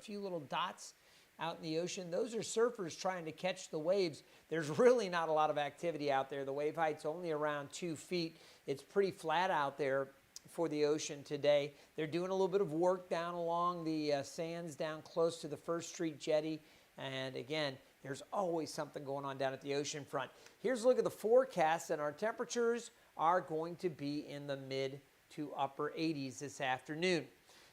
few little dots out in the ocean. Those are surfers trying to catch the waves. There's really not a lot of activity out there. The wave height's only around 2 feet. It's pretty flat out there for the ocean today. They're doing a little bit of work down along the sands down close to the First Street Jetty. And again, there's always something going on down at the ocean front. Here's a look at the forecast, and our temperatures are going to be in the mid to upper 80s this afternoon.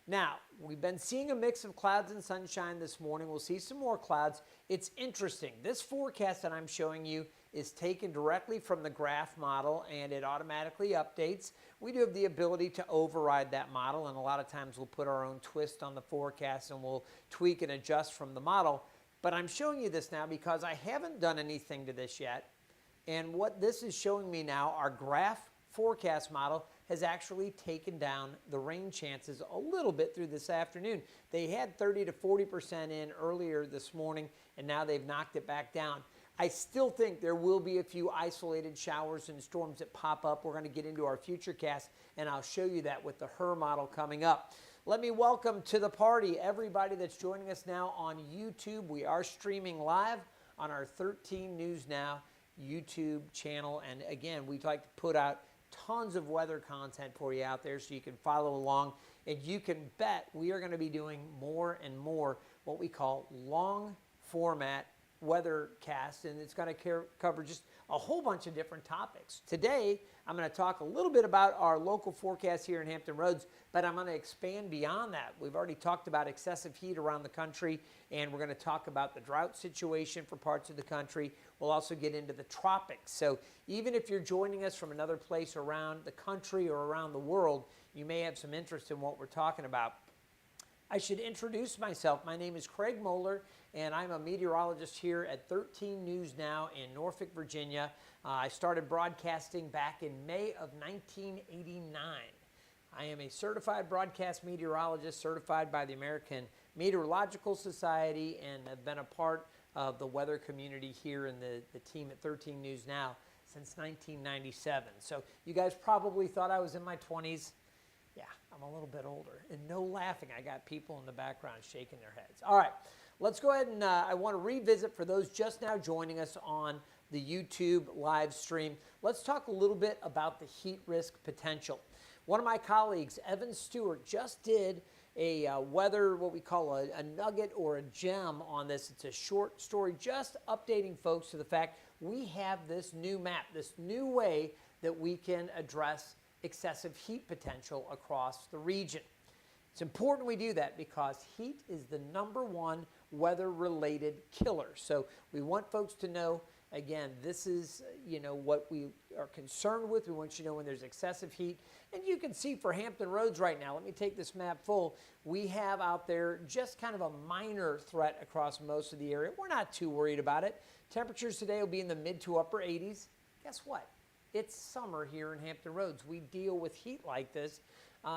Now, we've been seeing a mix of clouds and sunshine this morning. We'll see some more clouds. It's interesting. This forecast that I'm showing you is taken directly from the graph model, and it automatically updates. We do have the ability to override that model, and a lot of times we'll put our own twist on the forecast and we'll tweak and adjust from the model. But I'm showing you this now because I haven't done anything to this yet. And what this is showing me now, our graph forecast model has actually taken down the rain chances a little bit through this afternoon. They had 30 to 40% in earlier this morning, and now they've knocked it back down. I still think there will be a few isolated showers and storms that pop up. We're going to get into our futurecast, and I'll show you that with the HER model coming up. Let me welcome to the party everybody that's joining us now on YouTube. We are streaming live on our 13 News Now YouTube channel. And again, we like to put out tons of weather content for you out there so you can follow along. And you can bet we are going to be doing more and more what we call long format weather cast, and it's going to cover just a whole bunch of different topics. Today, I'm going to talk a little bit about our local forecast here in Hampton Roads, but I'm going to expand beyond that. We've already talked about excessive heat around the country, and we're going to talk about the drought situation for parts of the country. We'll also get into the tropics. So even if you're joining us from another place around the country or around the world, you may have some interest in what we're talking about. I should introduce myself. My name is Craig Moeller, and I'm a meteorologist here at 13 News Now in Norfolk, Virginia. I started broadcasting back in May of 1989. I am a certified broadcast meteorologist, certified by the American Meteorological Society, and have been a part of the weather community here in the team at 13 News Now since 1997. So you guys probably thought I was in my 20s. Yeah, I'm a little bit older. And no laughing. I got people in the background shaking their heads. All right, let's go ahead and I want to revisit for those just now joining us on the YouTube live stream. Let's talk a little bit about the heat risk potential. One of my colleagues, Evan Stewart, just did a weather, what we call a nugget or a gem on this. It's a short story just updating folks to the fact we have this new map, this new way that we can address excessive heat potential across the region. It's important we do that because heat is the #1 weather-related killer. So we want folks to know, again, this is, what we are concerned with. We want you to know when there's excessive heat. And you can see for Hampton Roads right now, let me take this map full, we have out there just kind of a minor threat across most of the area. We're not too worried about it. Temperatures today will be in the mid to upper 80s. Guess what? It's summer here in Hampton Roads. We deal with heat like this.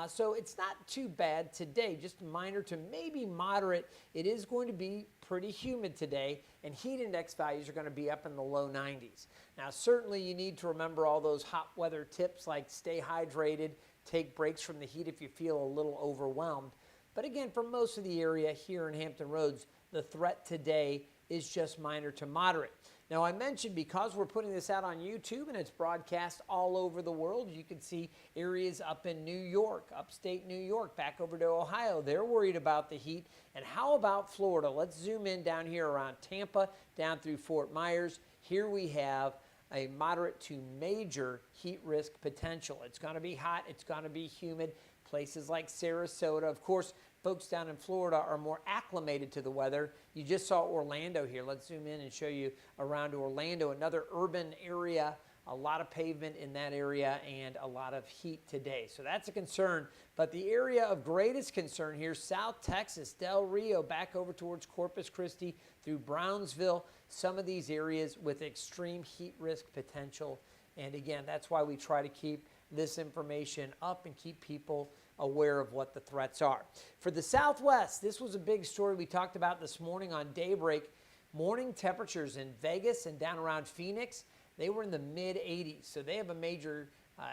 So it's not too bad today, just minor to maybe moderate. It is going to be pretty humid today, and heat index values are going to be up in the low 90s. Now, certainly you need to remember all those hot weather tips like stay hydrated, take breaks from the heat if you feel a little overwhelmed. But again, for most of the area here in Hampton Roads, the threat today is just minor to moderate. Now, I mentioned because we're putting this out on YouTube and it's broadcast all over the world, you can see areas up in New York, upstate New York, back over to Ohio. They're worried about the heat. And how about Florida? Let's zoom in down here around Tampa, down through Fort Myers. Here we have a moderate to major heat risk potential. It's going to be hot. It's going to be humid. Places like Sarasota, of course, folks down in Florida are more acclimated to the weather. You just saw Orlando here. Let's zoom in and show you around Orlando, another urban area, a lot of pavement in that area and a lot of heat today. So that's a concern. But the area of greatest concern here, South Texas, Del Rio, back over towards Corpus Christi through Brownsville, some of these areas with extreme heat risk potential. And again, that's why we try to keep this information up and keep people aware of what the threats are. For the Southwest, this was a big story we talked about this morning on Daybreak. Morning temperatures in Vegas and down around Phoenix, they were in the mid-80s. So they have a major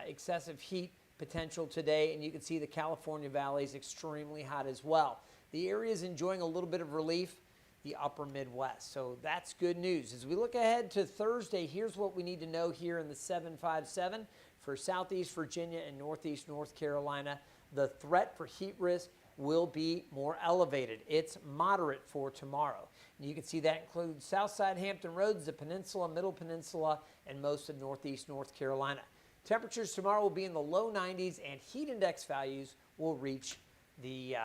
excessive heat potential today, and you can see the California Valley is extremely hot as well. the area is enjoying a little bit of relief, the upper Midwest. So that's good news. As we look ahead to Thursday, here's what we need to know here in the 757 for Southeast Virginia and Northeast North Carolina. The threat for heat risk will be more elevated. It's moderate for tomorrow. And you can see that includes Southside Hampton Roads, the Peninsula, Middle Peninsula, and most of Northeast North Carolina. Temperatures tomorrow will be in the low 90s, and heat index values will reach the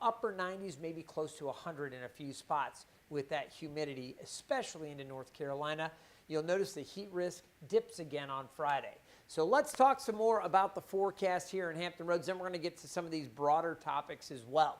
upper 90s, maybe close to 100 in a few spots with that humidity, especially into North Carolina. You'll notice the heat risk dips again on Friday. So let's talk some more about the forecast here in Hampton Roads. Then we're going to get to some of these broader topics as well.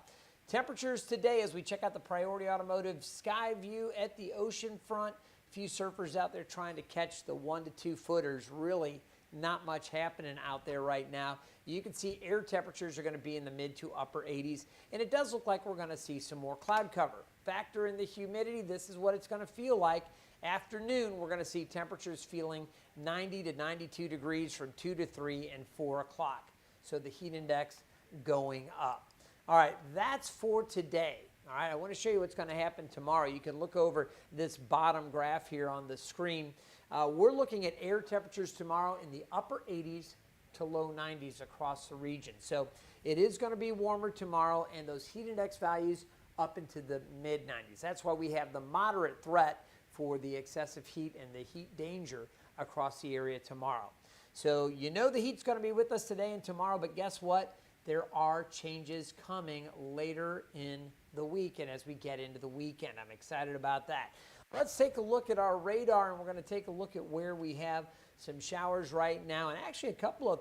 Temperatures today as we check out the Priority Automotive sky view at the ocean front. A few surfers out there trying to catch the 1 to 2 footers. Really not much happening out there right now. You can see air temperatures are going to be in the mid to upper 80s. And it does look like we're going to see some more cloud cover. Factor in the humidity. This is what it's going to feel like. Afternoon, we're going to see temperatures feeling 90 to 92 degrees from 2 to 3 and 4 o'clock. So the heat index going up. All right, that's for today. All right, I want to show you what's going to happen tomorrow. You can look over this bottom graph here on the screen. We're looking at air temperatures tomorrow in the upper 80s to low 90s across the region. So it is going to be warmer tomorrow, and those heat index values up into the mid 90s. That's why we have the moderate threat for the excessive heat and the heat danger across the area tomorrow. So you know the heat's going to be with us today and tomorrow, but guess what? There are changes coming later in the week and as we get into the weekend. I'm excited about that. Let's take a look at our radar, and we're going to take a look at where we have some showers right now, and actually a couple of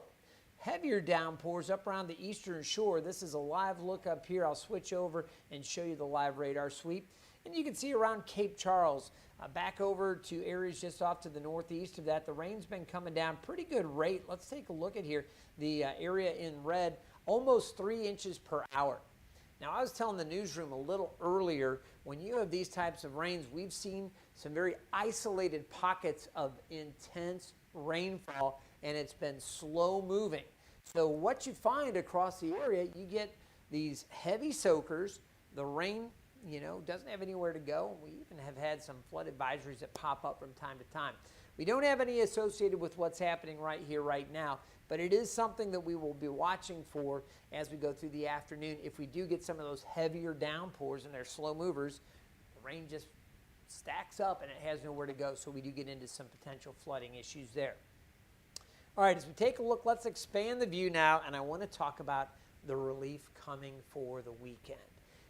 heavier downpours up around the eastern shore. This is a live look up here. I'll switch over and show you the live radar sweep. And you can see around Cape Charles, back over to areas just off to the northeast of that, the rain's been coming down pretty good rate. Let's take a look at here. The area in red, almost 3 inches per hour. Now, I was telling the newsroom a little earlier, when you have these types of rains, we've seen some very isolated pockets of intense rainfall, and it's been slow moving. So what you find across the area, you get these heavy soakers. The rain, doesn't have anywhere to go. We even have had some flood advisories that pop up from time to time. We don't have any associated with what's happening right here, right now, but it is something that we will be watching for as we go through the afternoon. If we do get some of those heavier downpours and they're slow movers, the rain just stacks up and it has nowhere to go, so we do get into some potential flooding issues there. All right, as we take a look, let's expand the view now, and I want to talk about the relief coming for the weekend.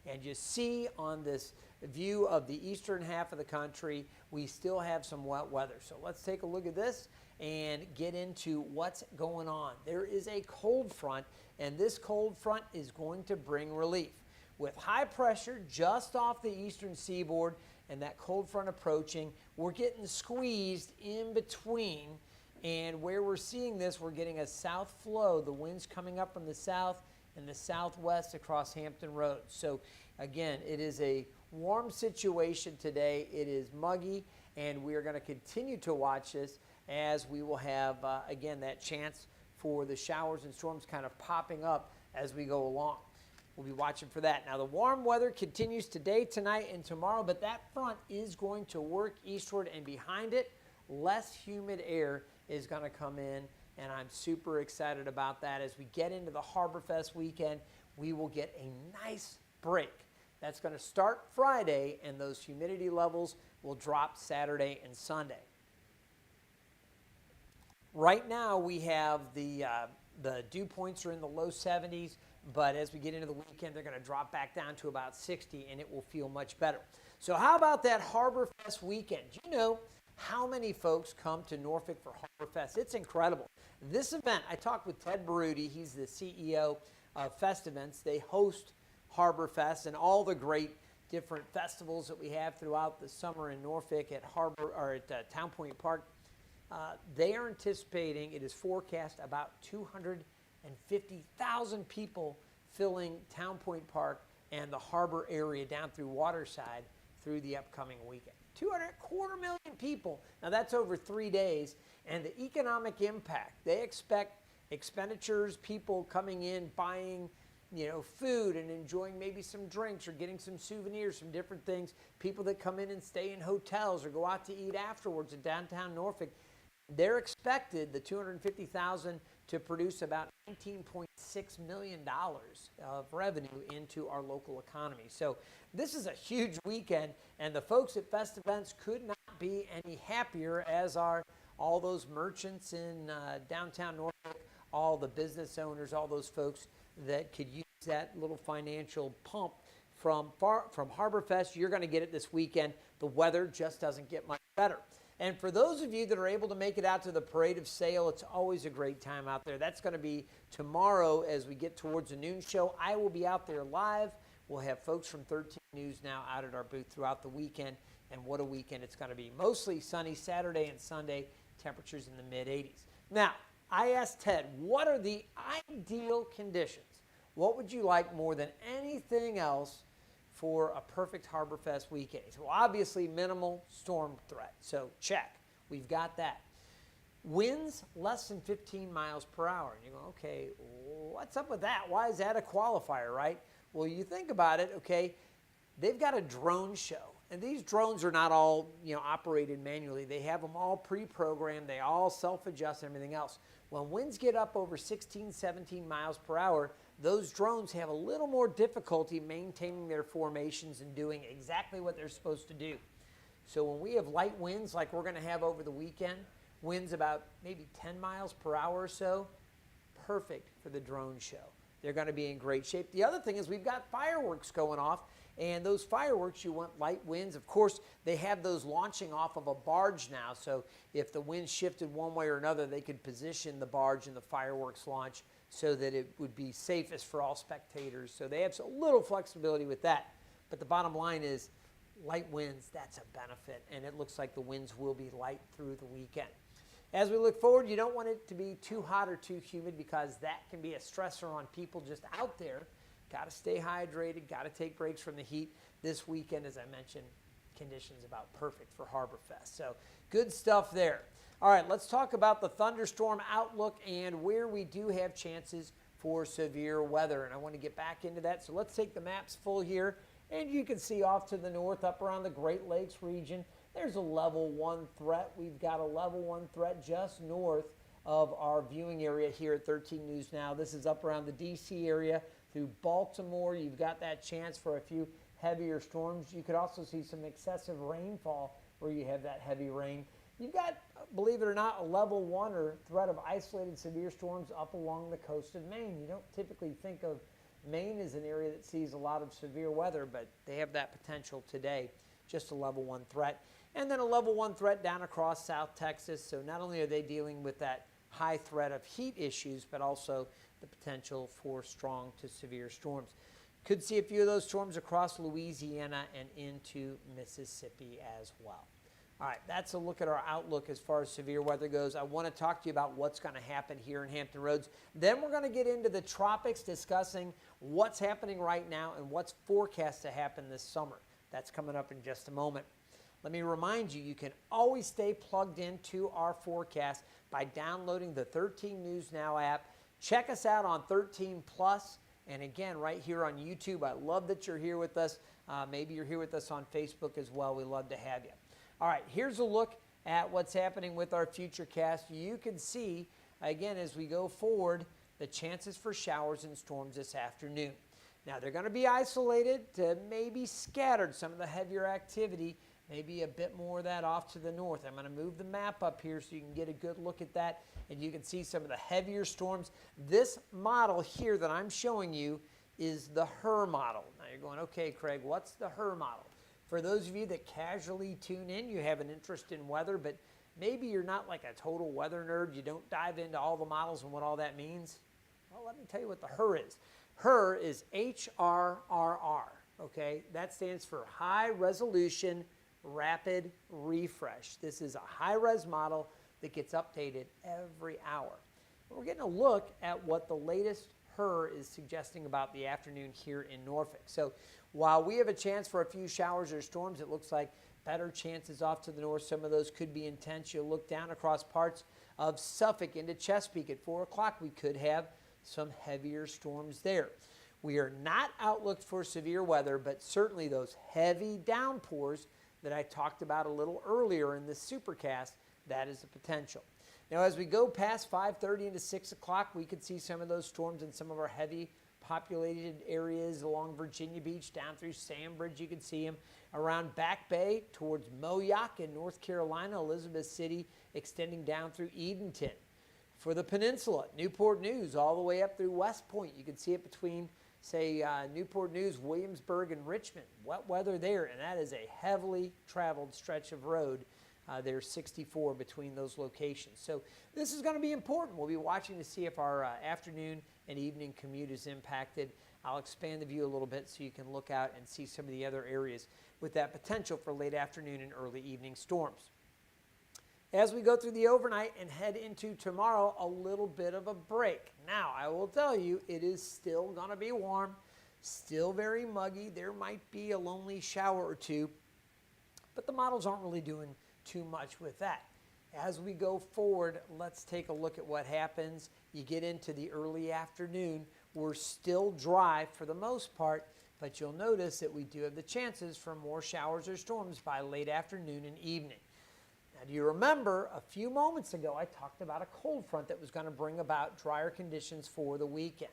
And you see on this view of the eastern half of the country, we still have some wet weather. So let's take a look at this and get into what's going on. There is a cold front, and this cold front is going to bring relief. With high pressure just off the eastern seaboard and that cold front approaching, we're getting squeezed in between. And where we're seeing this, we're getting a south flow. The wind's coming up from the south and the southwest across Hampton Roads. So again, it is a warm situation today. It is muggy, and we are going to continue to watch this as we will have, again, that chance for the showers and storms kind of popping up as we go along. We'll be watching for that. Now, the warm weather continues today, tonight, and tomorrow, but that front is going to work eastward, and behind it, less humid air is going to come in. And I'm super excited about that. As we get into the Harbor Fest weekend, we will get a nice break. That's going to start Friday, and those humidity levels will drop Saturday and Sunday. Right now, we have the dew points are in the low 70s, but as we get into the weekend, they're going to drop back down to about 60, and it will feel much better. So how about that Harbor Fest weekend? Do you know how many folks come to Norfolk for Harbor Fest? It's incredible. This event, I talked with Ted Baruti. He's the CEO of Fest Events. They host Harbor Fest and all the great different festivals that we have throughout the summer in Norfolk at Town Point Park. They are anticipating, it is forecast, about 250,000 people filling Town Point Park and the harbor area down through Waterside through the upcoming weekend. 250,000 people. Now that's over 3 days. And the economic impact, they expect expenditures, people coming in, buying food and enjoying maybe some drinks or getting some souvenirs, some different things. People that come in and stay in hotels or go out to eat afterwards in downtown Norfolk, they're expected, the 250,000, to produce about $19.6 million of revenue into our local economy. So this is a huge weekend, and the folks at Fest Events could not be any happier, as are all those merchants in downtown Norfolk, all the business owners, all those folks that could use that little financial pump from Harbor Fest. You're going to get it this weekend. The weather just doesn't get much better. And for those of you that are able to make it out to the Parade of Sail, it's always a great time out there. That's going to be tomorrow as we get towards the noon show. I will be out there live. We'll have folks from 13 News Now out at our booth throughout the weekend. And what a weekend it's going to be. Mostly sunny Saturday and Sunday, temperatures in the mid-80s. Now, I asked Ted, what are the ideal conditions? What would you like more than anything else for a perfect Harbor Fest weekend? So obviously minimal storm threat. So check. We've got that. Winds less than 15 miles per hour. And you go, okay, what's up with that? Why is that a qualifier, right? Well, you think about it, okay, they've got a drone show. And these drones are not all, operated manually. They have them all pre-programmed. They all self-adjust and everything else. When winds get up over 16, 17 miles per hour, those drones have a little more difficulty maintaining their formations and doing exactly what they're supposed to do. So when we have light winds like we're going to have over the weekend, winds about maybe 10 miles per hour or so, perfect for the drone show. They're going to be in great shape. The other thing is we've got fireworks going off, and those fireworks, you want light winds. Of course, they have those launching off of a barge now, so if the wind shifted one way or another, they could position the barge and the fireworks launch so that it would be safest for all spectators. So they have a little flexibility with that. But the bottom line is light winds, that's a benefit, and it looks like the winds will be light through the weekend. As we look forward, you don't want it to be too hot or too humid because that can be a stressor on people just out there. Got to stay hydrated, got to take breaks from the heat. This weekend, as I mentioned, conditions about perfect for Harbor Fest. So good stuff there. All right, let's talk about the thunderstorm outlook and where we do have chances for severe weather. And I want to get back into that. So let's take the maps full here. And you can see off to the north, up around the Great Lakes region, there's a level 1 threat. We've got a level 1 threat just north of our viewing area here at 13 News Now. This is up around the D.C. area through Baltimore. You've got that chance for a few heavier storms. You could also see some excessive rainfall where you have that heavy rain. You've got, believe it or not, a level 1 or threat of isolated severe storms up along the coast of Maine. You don't typically think of Maine as an area that sees a lot of severe weather, but they have that potential today, just a level 1 threat. And then a level 1 threat down across South Texas. So not only are they dealing with that high threat of heat issues, but also the potential for strong to severe storms. Could see a few of those storms across Louisiana and into Mississippi as well. All right, that's a look at our outlook as far as severe weather goes. I want to talk to you about what's going to happen here in Hampton Roads. Then we're going to get into the tropics, discussing what's happening right now and what's forecast to happen this summer. That's coming up in just a moment. Let me remind you, you can always stay plugged into our forecast by downloading the 13 News Now app. Check us out on 13 Plus, and again, right here on YouTube. I love that you're here with us. Maybe you're here with us on Facebook as well. We love to have you. All right, here's a look at what's happening with our futurecast. You can see, again, as we go forward, the chances for showers and storms this afternoon. Now, they're going to be isolated to maybe scattered. Some of the heavier activity, maybe a bit more of that off to the north. I'm going to move the map up here so you can get a good look at that, and you can see some of the heavier storms. This model here that I'm showing you is the HRRR model. Now, you're going, okay, Craig, what's the HRRR model? For those of you that casually tune in, you have an interest in weather, but maybe you're not like a total weather nerd. You don't dive into all the models and what all that means. Well, let me tell you what the HRRR is. HRRR is HRRR, okay? That stands for High Resolution Rapid Refresh. This is a high-res model that gets updated every hour. We're getting a look at what the latest HRRR is suggesting about the afternoon here in Norfolk. So while we have a chance for a few showers or storms, it looks like better chances off to the north. Some of those could be intense. You'll look down across parts of Suffolk into Chesapeake at 4 o'clock. We could have some heavier storms there. We are not outlooked for severe weather, but certainly those heavy downpours that I talked about a little earlier in this supercast, that is the potential. Now, as we go past 5:30 into 6 o'clock, we could see some of those storms in some of our heavy populated areas along Virginia Beach, down through Sandbridge. You can see them around Back Bay towards Moyock in North Carolina, Elizabeth City, extending down through Edenton. For the peninsula, Newport News, all the way up through West Point. You can see it between, say, Newport News, Williamsburg, and Richmond. Wet weather there, and that is a heavily traveled stretch of road. There's 64 between those locations. So this is going to be important. We'll be watching to see if our afternoon and evening commute is impacted. I'll expand the view a little bit so you can look out and see some of the other areas with that potential for late afternoon and early evening storms. As we go through the overnight and head into tomorrow, a little bit of a break. Now, I will tell you, it is still going to be warm, still very muggy. There might be a lonely shower or two, but the models aren't really doing too much with that. As we go forward, let's take a look at what happens. You get into the early afternoon. We're still dry for the most part, but you'll notice that we do have the chances for more showers or storms by late afternoon and evening. Now, do you remember a few moments ago I talked about a cold front that was going to bring about drier conditions for the weekend?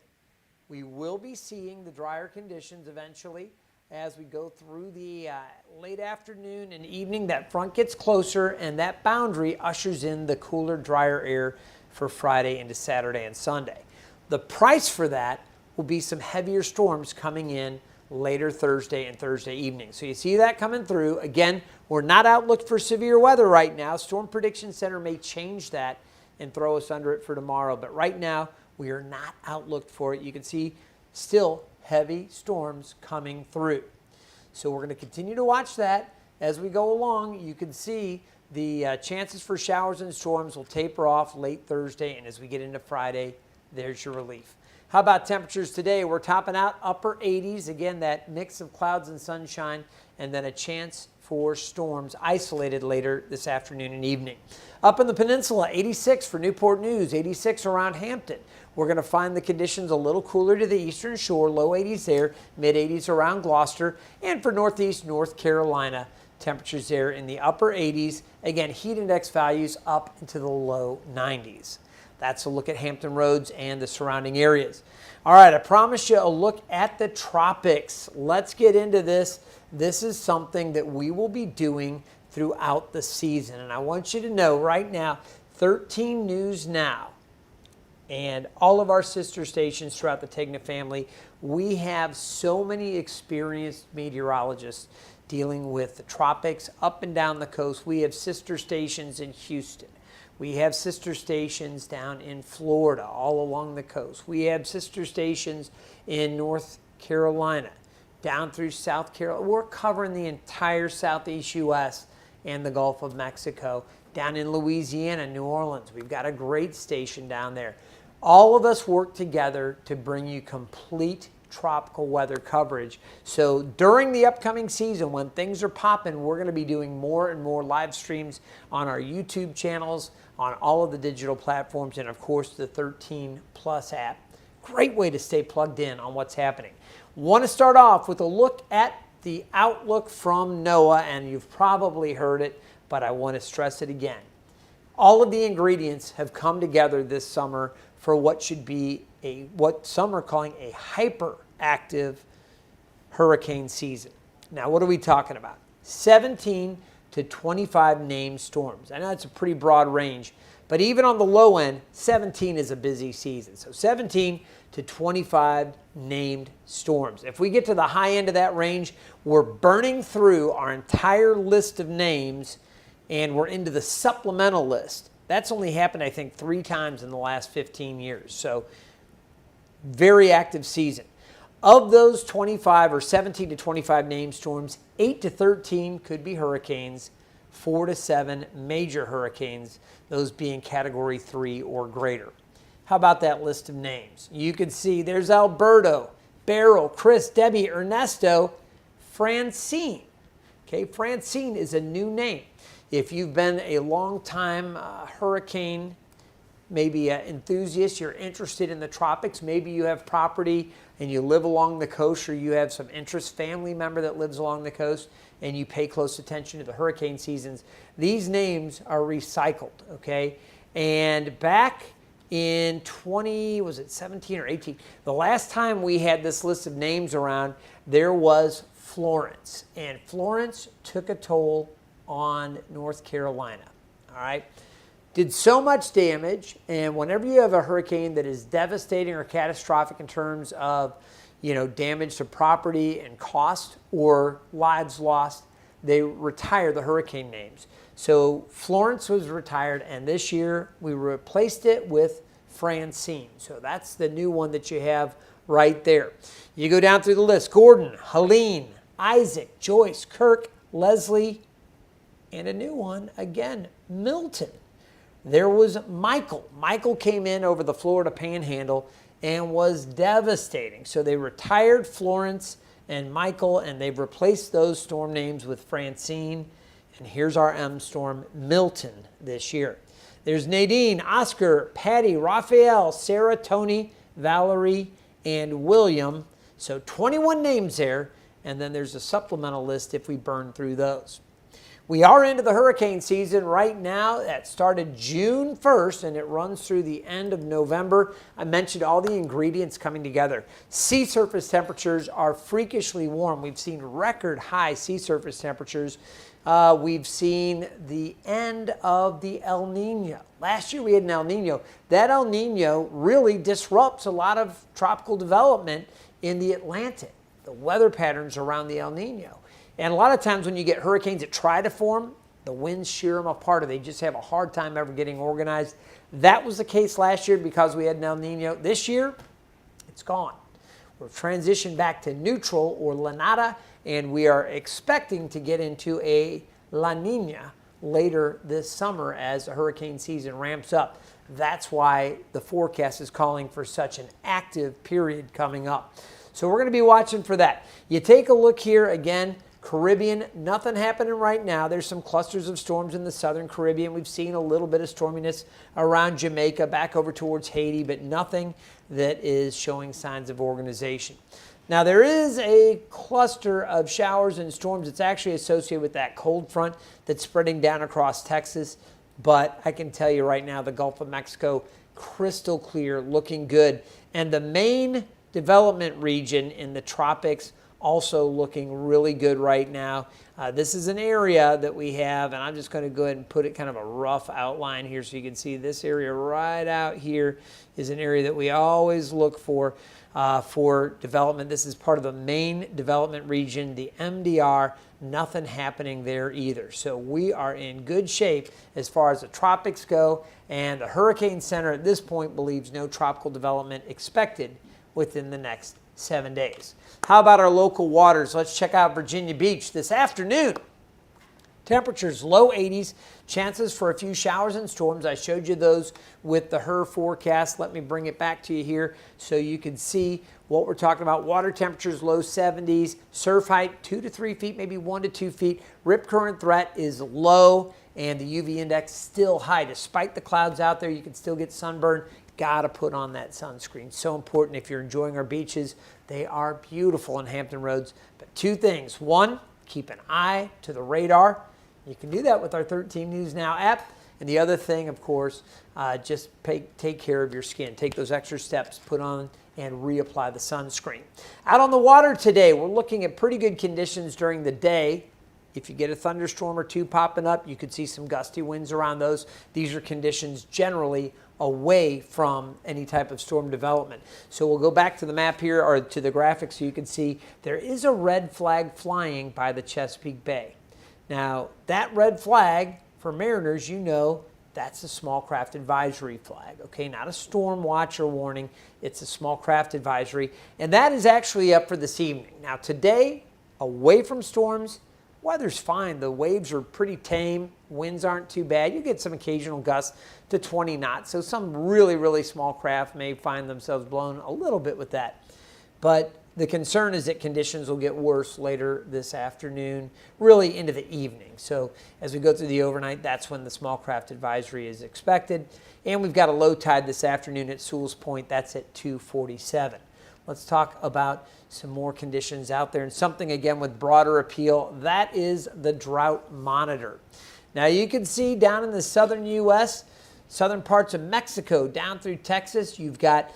We will be seeing the drier conditions eventually as we go through the late afternoon and evening. That front gets closer, and that boundary ushers in the cooler, drier air for Friday into Saturday and Sunday. The price for that will be some heavier storms coming in later Thursday and Thursday evening. So you see that coming through. Again, we're not outlooked for severe weather right now. Storm Prediction Center may change that and throw us under it for tomorrow, but right now we are not outlooked for it. You can see still heavy storms coming through. So we're going to continue to watch that as we go along. You can see the chances for showers and storms will taper off late Thursday, and as we get into Friday, there's your relief. How about temperatures today? We're topping out upper 80s. Again, that mix of clouds and sunshine, and then a chance for storms isolated later this afternoon and evening. Up in the peninsula, 86 for Newport News, 86 around Hampton. We're going to find the conditions a little cooler to the eastern shore, low 80s there, mid 80s around Gloucester. And for northeast North Carolina, temperatures there in the upper 80s. Again, heat index values up into the low 90s. That's a look at Hampton Roads and the surrounding areas. All right, I promised you a look at the tropics. Let's get into this. This is something that we will be doing throughout the season. And I want you to know right now, 13 News Now and all of our sister stations throughout the Tegna family, we have so many experienced meteorologists dealing with the tropics up and down the coast. We have sister stations in Houston. We have sister stations down in Florida, all along the coast. We have sister stations in North Carolina, down through South Carolina. We're covering the entire southeast U.S. and the Gulf of Mexico. Down in Louisiana, New Orleans, we've got a great station down there. All of us work together to bring you complete tropical weather coverage. So during the upcoming season, when things are popping, we're going to be doing more and more live streams on our YouTube channels, on all of the digital platforms, and of course the 13 Plus app. Great way to stay plugged in on what's happening. Want to start off with a look at the outlook from NOAA, and you've probably heard it, but I want to stress it again. All of the ingredients have come together this summer for what should be what some are calling a hyperactive hurricane season. Now, what are we talking about? 17 to 25 named storms. I know it's a pretty broad range, but even on the low end, 17 is a busy season. So 17 to 25 named storms. If we get to the high end of that range, we're burning through our entire list of names and we're into the supplemental list. That's only happened, I think, 3 times in the last 15 years. So very active season. Of those 25 or 17 to 25 named storms, 8 to 13 could be hurricanes, 4 to 7 major hurricanes, those being category 3 or greater. How about that list of names? You can see there's Alberto, Beryl, Chris, Debbie, Ernesto, Francine. Okay, Francine is a new name. If you've been a long-time hurricane maybe an enthusiast, you're interested in the tropics, maybe you have property and you live along the coast, or you have some interest family member that lives along the coast, and you pay close attention to the hurricane seasons, these names are recycled, okay? And back in 17 or 18, the last time we had this list of names around, there was Florence. And Florence took a toll on North Carolina, all right? Did so much damage, and whenever you have a hurricane that is devastating or catastrophic in terms of, damage to property and cost or lives lost, they retire the hurricane names. So Florence was retired, and this year we replaced it with Francine. So that's the new one that you have right there. You go down through the list: Gordon, Helene, Isaac, Joyce, Kirk, Leslie, and a new one again, Milton. There was Michael. Michael came in over the Florida Panhandle and was devastating. So they retired Florence and Michael, and they've replaced those storm names with Francine. And here's our M storm, Milton, this year. There's Nadine, Oscar, Patty, Raphael, Sarah, Tony, Valerie, and William. So 21 names there, and then there's a supplemental list if we burn through those. We are into the hurricane season right now. That started June 1st, and it runs through the end of November. I mentioned all the ingredients coming together. Sea surface temperatures are freakishly warm. We've seen record high sea surface temperatures. We've seen the end of the El Nino. Last year we had an El Nino. That El Nino really disrupts a lot of tropical development in the Atlantic, the weather patterns around the El Nino. And a lot of times when you get hurricanes that try to form, the winds shear them apart, or they just have a hard time ever getting organized. That was the case last year because we had an El Nino. This year, it's gone. We've transitioned back to neutral or La Nada, and we are expecting to get into a La Nina later this summer as the hurricane season ramps up. That's why the forecast is calling for such an active period coming up. So we're going to be watching for that. You take a look here again. Caribbean, nothing happening right now. There's some clusters of storms in the southern Caribbean. We've seen a little bit of storminess around Jamaica, back over towards Haiti, but nothing that is showing signs of organization. Now, there is a cluster of showers and storms that's actually associated with that cold front that's spreading down across Texas, but I can tell you right now, the Gulf of Mexico, crystal clear, looking good. And the main development region in the tropics, also looking really good right now. This is an area that we have, and I'm just going to go ahead and put it kind of a rough outline here so you can see this area right out here is an area that we always look for development. This is part of the main development region, the MDR. Nothing happening there either. So we are in good shape as far as the tropics go, and the Hurricane Center at this point believes no tropical development expected within the next 7 days. How about our local waters? Let's check out Virginia Beach this afternoon. Temperatures low 80s, chances for a few showers and storms. I showed you those with the HER forecast. Let me bring it back to you here so you can see what we're talking about. Water temperatures low 70s, surf height 2 to 3 feet, maybe 1 to 2 feet. Rip current threat is low, and the UV index still high. Despite the clouds out there, you can still get sunburn. Got to put on that sunscreen. So important if you're enjoying our beaches. They are beautiful in Hampton Roads. But two things. One, keep an eye to the radar. You can do that with our 13 News Now app. And the other thing, of course, just take care of your skin. Take those extra steps, put on and reapply the sunscreen. Out on the water today, we're looking at pretty good conditions during the day. If you get a thunderstorm or two popping up, you could see some gusty winds around those. These are conditions generally away from any type of storm development. So we'll go back to the map here, or to the graphic, so you can see there is a red flag flying by the Chesapeake Bay. Now, that red flag, for mariners, you know, that's a small craft advisory flag, okay? Not a storm watch or warning. It's a small craft advisory, and that is actually up for this evening. Now, today, away from storms, weather's fine. The waves are pretty tame. Winds aren't too bad. You get some occasional gusts to 20 knots. So some really, really small craft may find themselves blown a little bit with that. But the concern is that conditions will get worse later this afternoon, really into the evening. So as we go through the overnight, that's when the small craft advisory is expected. And we've got a low tide this afternoon at Sewell's Point. That's at 2:47. let's talk about some more conditions out there and something again with broader appeal. That is the drought monitor. Now you can see down in the southern U.S., southern parts of Mexico, down through Texas, you've got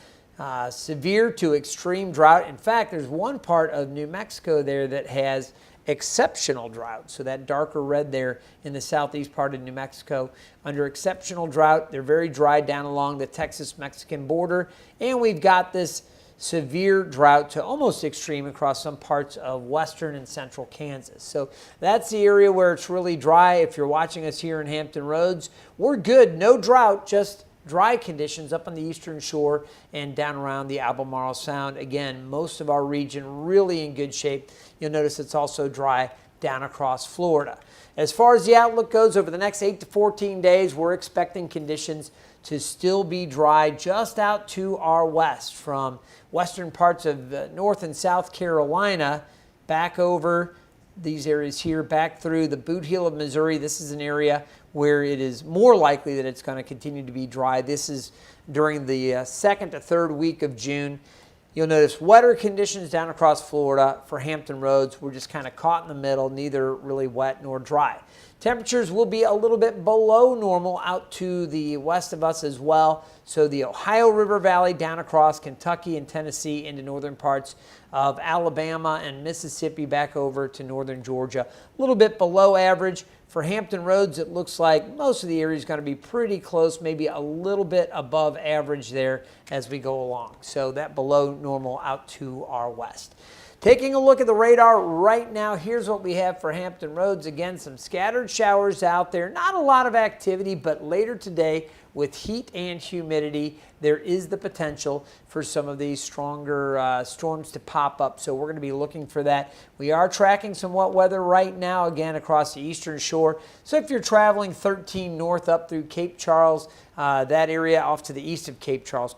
severe to extreme drought. In fact, there's one part of New Mexico there that has exceptional drought. So that darker red there in the southeast part of New Mexico under exceptional drought. They're very dry down along the Texas-Mexican border. And we've got this severe drought to almost extreme across some parts of western and central Kansas. So that's the area where it's really dry. If you're watching us here in Hampton Roads, we're good. No drought, just dry conditions up on the eastern shore and down around the Albemarle Sound. Again, most of our region really in good shape. You'll notice it's also dry down across Florida. As far as the outlook goes, over the next 8 to 14 days, we're expecting conditions to still be dry just out to our west, from western parts of North and South Carolina back over these areas here, back through the Boot Heel of Missouri. This is an area where it is more likely that it's going to continue to be dry. This is during the second to third week of June. You'll notice wetter conditions down across Florida for Hampton Roads. We're just kind of caught in the middle, neither really wet nor dry. Temperatures will be a little bit below normal out to the west of us as well. So the Ohio River Valley down across Kentucky and Tennessee into northern parts of Alabama and Mississippi back over to northern Georgia. A little bit below average. For Hampton Roads, it looks like most of the area is going to be pretty close, maybe a little bit above average there as we go along. So that below normal out to our west. Taking a look at the radar right now, here's what we have for Hampton Roads. Again, some scattered showers out there. Not a lot of activity, but later today with heat and humidity, there is the potential for some of these stronger storms to pop up. So we're going to be looking for that. We are tracking some wet weather right now, again, across the eastern shore. So if you're traveling 13 north up through Cape Charles, that area off to the east of Cape Charles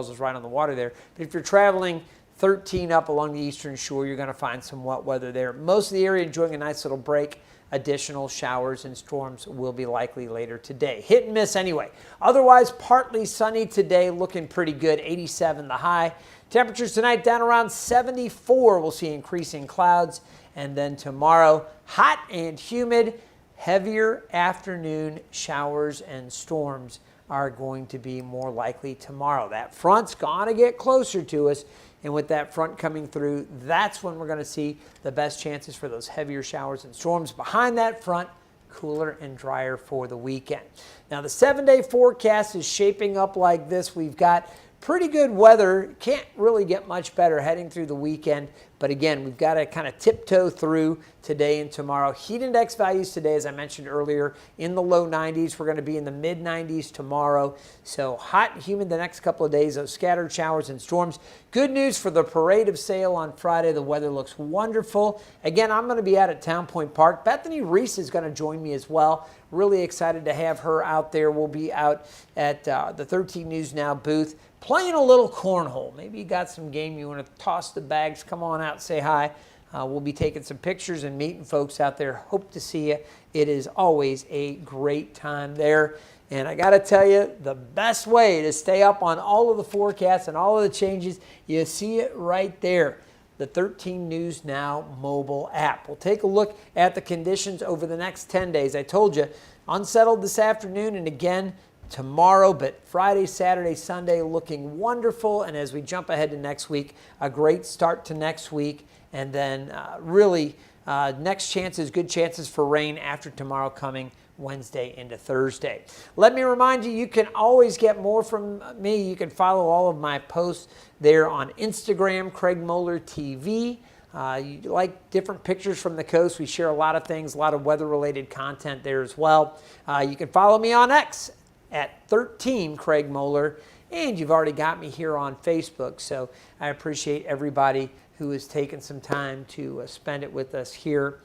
is right on the water there. But if you're traveling 13 up along the eastern shore, you're going to find some wet weather there. Most of the area enjoying a nice little break. Additional showers and storms will be likely later today. Hit and miss anyway. Otherwise, partly sunny today, looking pretty good. 87 the high. Temperatures tonight down around 74. We'll see increasing clouds. And then tomorrow, hot and humid. Heavier afternoon showers and storms are going to be more likely tomorrow. That front's going to get closer to us. And with that front coming through, that's when we're going to see the best chances for those heavier showers and storms. Behind that front, cooler and drier for the weekend. Now, the 7-day forecast is shaping up like this. We've got pretty good weather. Can't really get much better heading through the weekend. But again, we've got to kind of tiptoe through today and tomorrow. Heat index values today, as I mentioned earlier, in the low 90s. We're going to be in the mid 90s tomorrow. So hot and humid the next couple of days, those scattered showers and storms. Good news for the parade of sail on Friday. The weather looks wonderful. Again, I'm going to be out at Town Point Park. Bethany Reese is going to join me as well. Really excited to have her out there. We'll be out at the 13 News Now booth playing a little cornhole. Maybe you got some game you want to toss the bags. Come on out, say hi. We'll be taking some pictures and meeting folks out there. Hope to see you. It is always a great time there. And I got to tell you, the best way to stay up on all of the forecasts and all of the changes, you see it right there. The 13 News Now mobile app. We'll take a look at the conditions over the next 10 days. I told you, unsettled this afternoon and again tomorrow, but Friday, Saturday, Sunday looking wonderful. And as we jump ahead to next week, a great start to next week. And then really next chances, good chances for rain after tomorrow coming Wednesday into Thursday. Let me remind you, you can always get more from me. You can follow all of my posts there on Instagram, Craig Moeller TV. You like different pictures from the coast. We share a lot of things, a lot of weather-related content there as well. You can follow me on X at 13 Craig Moeller, and you've already got me here on Facebook. So I appreciate everybody who has taken some time to spend it with us here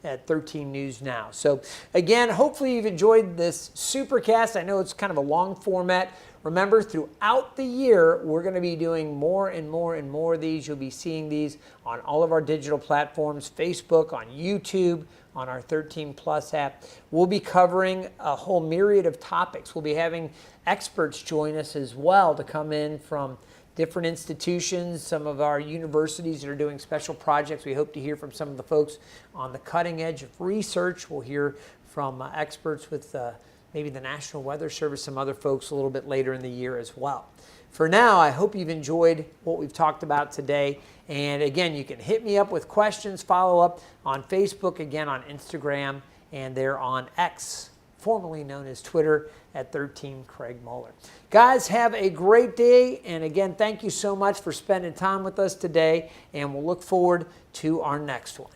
at 13 News Now. So again, hopefully you've enjoyed this supercast. I know it's kind of a long format. Remember, throughout the year, we're going to be doing more and more and more of these. You'll be seeing these on all of our digital platforms, Facebook, on YouTube, on our 13 Plus app. We'll be covering a whole myriad of topics. We'll be having experts join us as well to come in from different institutions, some of our universities that are doing special projects. We hope to hear from some of the folks on the cutting edge of research. We'll hear from experts with maybe the National Weather Service, some other folks a little bit later in the year as well. For now, I hope you've enjoyed what we've talked about today. And again, you can hit me up with questions, follow up on Facebook, again on Instagram, and they're on X, formerly known as Twitter, at 13 Craig Moeller. Guys, have a great day. And again, thank you so much for spending time with us today. And we'll look forward to our next one.